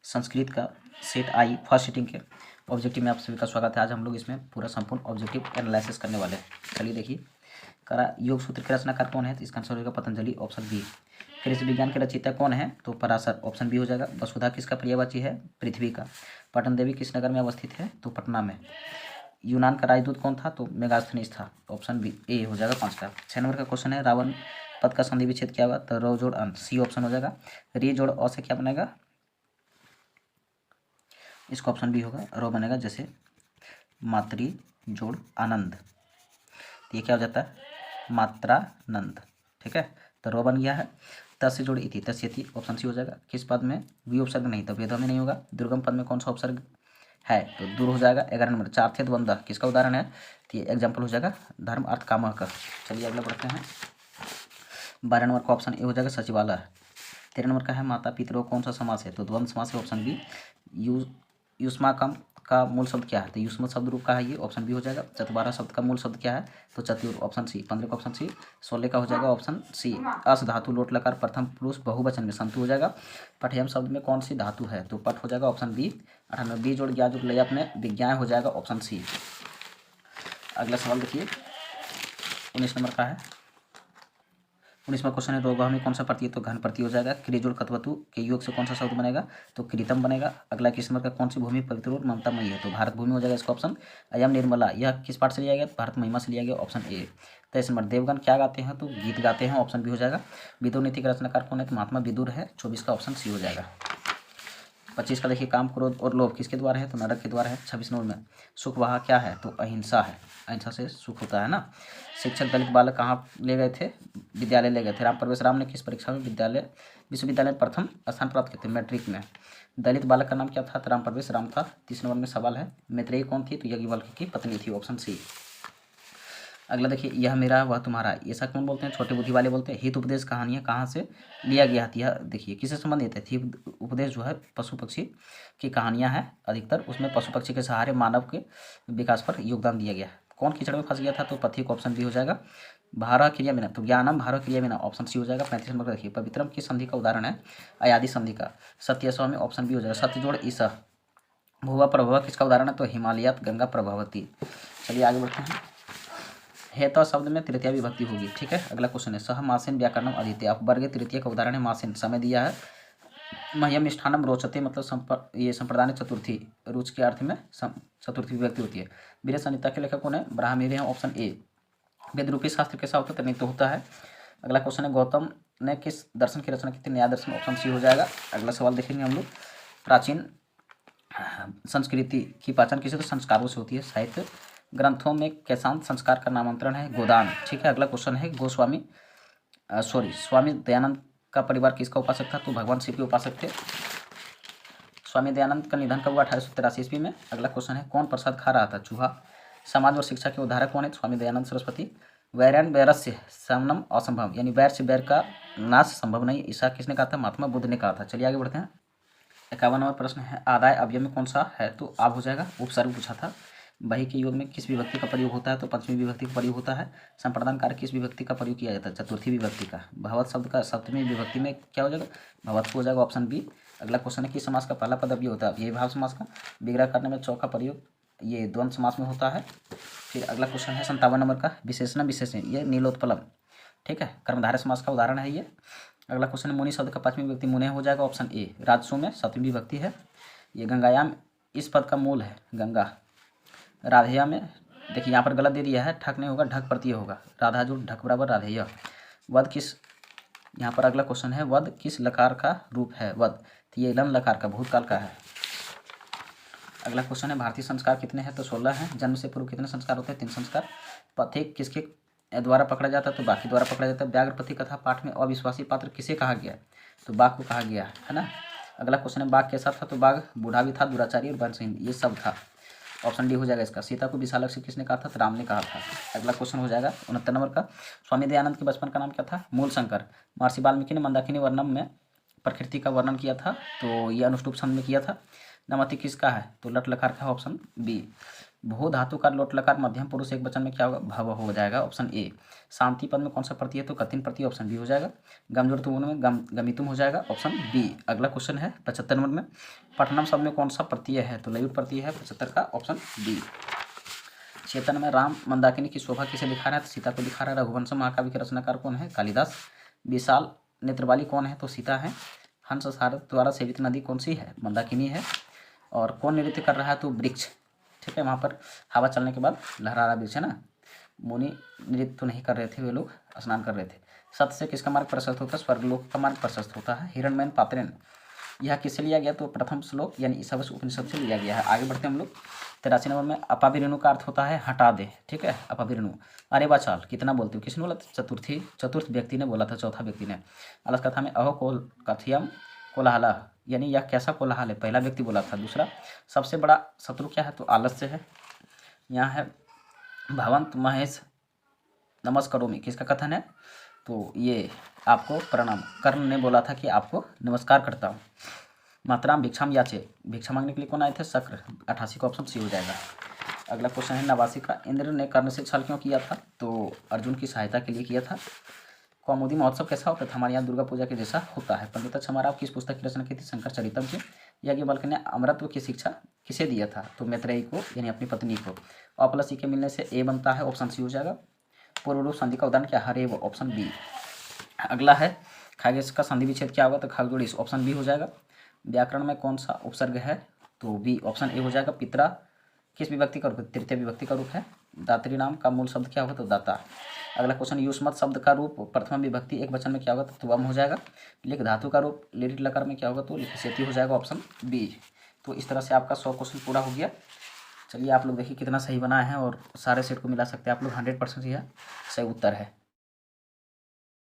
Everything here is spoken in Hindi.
संस्कृत का सेट आई फर्स्ट सीटिंग के ऑब्जेक्टिव में आप सभी का स्वागत है। आज हम लोग इसमें पूरा संपूर्ण ऑब्जेक्टिव एनालिसिस करने वाले हैं। चलिए देखिए, करा योग सूत्र के रचनाकार कौन है, तो इसका आंसर होगा पतंजलि, ऑप्शन बी। फिर इस विज्ञान के रचयिता कौन है, तो पराशर, ऑप्शन बी हो जाएगा। वसुधा किसका पर्यायवाची है, पृथ्वी का। पटन देवी किस नगर में अवस्थित है, तो पटना में। यूनान का राजदूत कौन था, तो मेगास्थनीज था, ऑप्शन बी ए हो जाएगा 5 का। 6 नंबर का क्वेश्चन है, रावण पद का संधि विच्छेद क्या हुआ, तो र जोड़ अंत, सी ऑप्शन हो जाएगा। री जोड़ अ से क्या बनेगा, इसका ऑप्शन बी होगा, रो बनेगा। जैसे मातृ जोड़ आनंद, तो ये क्या हो जाता है, मात्रानंद। ठीक है, तो रो बन गया है। तस् से जोड़ इति, तस्यति, ऑप्शन सी हो जाएगा। किस पद में वी उपसर्ग नहीं, तो वेदों में नहीं होगा। दुर्गम पद में कौन सा उपसर्ग है, तो दूर हो जाएगा। 11 नंबर चार्थे द्वंद्व किसका उदाहरण है, तो ये एग्जाम्पल हो जाएगा धर्म अर्थ काम का। चलिए अगला बढ़ते हैं। 12 नंबर का ऑप्शन ए हो जाएगा सचिवालय। 13 नंबर का है माता पितरों कौन सा समास है, तो द्वंद्व समास है, ऑप्शन बी। युष्माकम का मूल शब्द क्या है, तो युष्म शब्द रूप का है ये, ऑप्शन बी हो जाएगा। चतुर्बारह शब्द का मूल शब्द क्या है, तो चतुर, ऑप्शन सी। 15 का ऑप्शन सी। 16 का हो जाएगा ऑप्शन सी अस धातु लोट लकार प्रथम पुरुष बहुवचन में संतु हो जाएगा। पठयम शब्द में कौन सी धातु है, तो पट हो जाएगा, ऑप्शन बी। 18 बी जोड़ ज्ञा जोड़ लयप में विज्ञान हो जाएगा, ऑप्शन सी। अगला सवाल देखिए, 19 नंबर का है। 19वां क्वेश्चन है, रोगा में कौन सा प्रत्यय, तो घन प्रत्यय हो जाएगा। क्रियजोड़ कतवतु के योग से कौन सा शब्द बनेगा, तो कृतम बनेगा। अगला 21 नंबर का, कौन सी भूमि पवित्र और ममतामयी है, तो भारत भूमि हो जाएगा, इसका ऑप्शन। अयम निर्मला, यह किस पाठ से लिया गया, भारत महिमा से लिया गया, ऑप्शन ए। 23 नंबर, देवगन क्या गाते हैं, तो गीत गाते हैं, ऑप्शन बी हो जाएगा। विदुर नीति का रचनाकार कौन है, तो महात्मा विदुर है, 24 का ऑप्शन सी हो जाएगा। 25 का देखिए, काम क्रोध और लोभ किसके द्वारा है, तो नरक के द्वारा है। 26 नंबर में, सुख वहा क्या है, तो अहिंसा है, अहिंसा से सुख होता है ना। शिक्षक दलित बालक कहाँ ले गए थे, विद्यालय ले गए थे। राम प्रवेश राम ने किस परीक्षा में विश्वविद्यालय में प्रथम स्थान प्राप्त किए थे, मैट्रिक में। दलित बालक का नाम क्या था, तो राम प्रवेश राम था। 30 नंबर में सवाल है, मैत्रेयी कौन थी, तो याज्ञवल्क्य की पत्नी थी, ऑप्शन सी। अगला देखिए, यह मेरा वह तुम्हारा, ऐसा कौन बोलते हैं, छोटे बुद्धि वाले बोलते हैं। हित उपदेश कहानियाँ कहाँ से लिया गया था, यह देखिए किससे संबंधित है। हित उपदेश जो है पशु पक्षी की कहानियाँ हैं अधिकतर, उसमें पशु पक्षी के सहारे मानव के विकास पर योगदान दिया गया। कौन कीचड़ में फंस गया था, तो पथिक, ऑप्शन बी हो जाएगा। भारा क्रिया बिना, तो ज्ञानम भारा क्रिया बिना, ऑप्शन सी हो जाएगा। 35 नंबर का देखिए, पवित्रम की संधि का उदाहरण है अयादि संधि का। सत्यस्व में ऑप्शन बी हो जाएगा। सत्य जोड़ ईसा, भुवा प्रभव किसका उदाहरण है, तो हिमालयात गंगा प्रभावती। चलिए आगे बढ़ते हैं। हेत शब्द में तृतीया विभक्ति होगी। ठीक है, अगला क्वेश्चन है, सह मासेन व्याकरणम अधीते, आप वर्ग तृतीय का उदाहरण है मासेन, समय दिया है। मह्यम मिष्ठानम रोचते, मतलब ये संप्रदान चतुर्थी, रुच के अर्थ में चतुर्थी विभक्ति होती है। वीर संहिता के लेखक कौन है, ब्राह्मण है, ऑप्शन ए। वेद रूपी शास्त्र कैसा होता है, तो नित्य होता है। अगला क्वेश्चन है, गौतम ने किस दर्शन की रचना की थी, न्याय दर्शन, ऑप्शन सी हो जाएगा। अगला सवाल देखेंगे हम लोग, प्राचीन संस्कृति की पहचान किसे, तो संस्कारों से होती है। साहित्य ग्रंथों में कैसांत संस्कार का नामांतरण है, गोदान। ठीक है, अगला क्वेश्चन है, स्वामी दयानंद का परिवार किसका उपासक था, तो भगवान शिव के उपासक थे। स्वामी दयानंद का निधन कब हुआ, 1883 ईस्वी में। अगला क्वेश्चन है, कौन प्रसाद खा रहा था, चूहा। समाज और शिक्षा के उद्धारक कौन है, स्वामी दयानंद सरस्वती। वैरान वैरस्य समनम असंभव, यानी वैर से वैर का नाश संभव नहीं, ऐसा किसने कहा था, महात्मा बुद्ध ने कहा था। चलिए आगे बढ़ते हैं। 51 नंबर प्रश्न है, आदाय अवयव में कौन सा है, तो आप हो जाएगा। उपसर्ग पूछा था। बही के योग में किस विभक्ति का प्रयोग होता है, तो पंचमी विभक्ति का प्रयोग होता है। संप्रदान कार्य किस विभक्ति का प्रयोग किया जाता है, चतुर्थी विभक्ति का। भगवत शब्द का सप्तमी विभक्ति में क्या हो जाएगा, भगवत हो जाएगा, ऑप्शन बी। अगला क्वेश्चन है, किस समास का पहला पद अवयव होता है, यही भाव समास का। विग्रह करने में चौ का प्रयोग ये द्वंद्व समास में होता है। फिर अगला क्वेश्चन है 57 नंबर का, विशेषण विशेषण, ये नीलोत्पलम। ठीक है, कर्मधारय समास का उदाहरण है ये। अगला क्वेश्चन है, मुनि शब्द का पांचवी विभक्ति मुने हो जाएगा, ऑप्शन ए। राजसु में सातवीं विभक्ति है। ये गंगायाम इस पद का मूल है, गंगा। राधेया में देखिए यहाँ पर गलत दे दिया है, ठक नहीं होगा, ढक प्रत्यय होगा। राधा जो ढक बराबर राधेय। वध किस, यहाँ पर अगला क्वेश्चन है, वध किस लकार का रूप है, वध, तो ये लन लकार का, भूतकाल का है। अगला क्वेश्चन है, भारतीय संस्कार कितने हैं, तो 16 हैं। जन्म से पूर्व कितने संस्कार होते हैं, 3 संस्कार। पथिक किसके द्वारा पकड़ा जाता है, तो बाघ के द्वारा पकड़ा जाता है। व्याघ्रपति कथा पाठ में अविश्वासी पात्र किसे कहा गया, तो बाघ को कहा गया है ना। अगला क्वेश्चन है, बाघ कैसा था, तो बाघ बूढ़ा भी था, दुराचारी और वंशहीन, ये सब था, ऑप्शन डी हो जाएगा इसका। सीता को विशालक से किसने कहा था, तो राम ने कहा था। अगला क्वेश्चन हो जाएगा 69 नंबर का, स्वामी दयानंद के बचपन का नाम क्या था, मूल शंकर। महर्षि वाल्मीकि ने मंदाकिनी वर्णम में प्रकृति का वर्णन किया था, तो ये अनुष्टुप छंद में किया था। नमति किसका है, तो लट लकार का, ऑप्शन बी। भू धातु का लोट लकार मध्यम पुरुष एक वचन में क्या होगा, भव हो जाएगा, ऑप्शन ए। शांति पद में कौन सा प्रत्यय है, तो कठिन प्रत्यय, ऑप्शन बी हो जाएगा। गमजोड़ तुम में गमितुम हो जाएगा, ऑप्शन बी। अगला क्वेश्चन है 75 नंबर में, पठनम शब्द में कौन सा प्रत्यय है, तो लयुट प्रत्यय है 75 का, ऑप्शन बी। चेतन में राम मंदाकिनी की शोभा किसे दिखा रहा है, तो सीता को दिखा रहा है। रघुवंश महाकाव्य के रचनाकार कौन है, कालिदास। विशाल नेत्रवाली कौन है, तो सीता है। हंस सारथ द्वारा सेवित नदी कौन सी है, मंदाकिनी है। और कौन नृत्य कर रहा है, तो वृक्ष, ठीक है, वहाँ पर हवा चलने के बाद लहरा रहा वृक्ष है ना। मुनि नृत्य तो नहीं कर रहे थे, वे लोग स्नान कर रहे थे। सत्य से किसका मार्ग प्रशस्त होता है, स्वर्गलोक का मार्ग प्रशस्त होता है। हिरण्मयन पात्रेन, यह किससे लिया गया, तो प्रथम श्लोक यानी ईशावास्य उपनिषद से लिया गया है। आगे बढ़ते हैं हम लोग 83 नंबर में, अपाविरेणु का अर्थ होता है हटा दे, ठीक है, अपाविरेणु। अरे बाचाल कितना बोलते हो, किसने बोला था, चतुर्थ व्यक्ति ने बोला था, चौथा व्यक्ति ने। अलस कथा में अहो कोल कथियम कोलाहला, यानी यह कैसा कोलाहल है, पहला व्यक्ति बोला था। दूसरा, सबसे बड़ा शत्रु क्या है, तो आलस्य है। यहाँ है भवंत महेश नमस्करोमि, किसका कथन है, तो ये आपको प्रणाम, कर्ण ने बोला था कि आपको नमस्कार करता हूँ। मातराम भिक्षाम याचे, भिक्षा मांगने के लिए कौन आए थे, शक्र, 88 का ऑप्शन सी हो जाएगा। अगला क्वेश्चन है 89 का, इंद्र ने कर्ण से छल क्यों किया था, तो अर्जुन की सहायता के लिए किया था। कौमुदी महोत्सव कैसा होता था, हमारे यहाँ दुर्गा पूजा के जैसा होता है। पंडित क्षमाराव किस पुस्तक की रचना की थी, शंकर चरितम की। याज्ञवल्क्य ने अमरत्व की शिक्षा किसे दिया था, तो मैत्रेयी को, यानी अपनी पत्नी को। अ प्लस ई के मिलने से ए बनता है, ऑप्शन सी हो जाएगा। पूर्व रूप संधि का उदाहरण क्या, हरेव, ऑप्शन बी। अगला है खागेश का संधि विच्छेद क्या होगा, तो खागजोड़ी, ऑप्शन बी हो जाएगा। व्याकरण में कौन सा उपसर्ग है, तो बी, ऑप्शन ए हो जाएगा। पितरा किस विभक्ति का रूप है, तृतीय विभक्ति का रूप है। दात्री नाम का मूल शब्द क्या होगा, तो दाता। अगला क्वेश्चन, युष्मत शब्द का रूप प्रथम विभक्ति एक वचन में क्या होगा, तो त्वम हो जाएगा। लिख धातु का रूप लिट लकार में क्या होगा, तो लिखसेती हो जाएगा, ऑप्शन बी। तो इस तरह से आपका 100 क्वेश्चन पूरा हो गया। चलिए आप लोग देखिए कितना सही बनाए हैं, और सारे सेट को मिला सकते हैं आप लोग, 100% यह सही उत्तर है।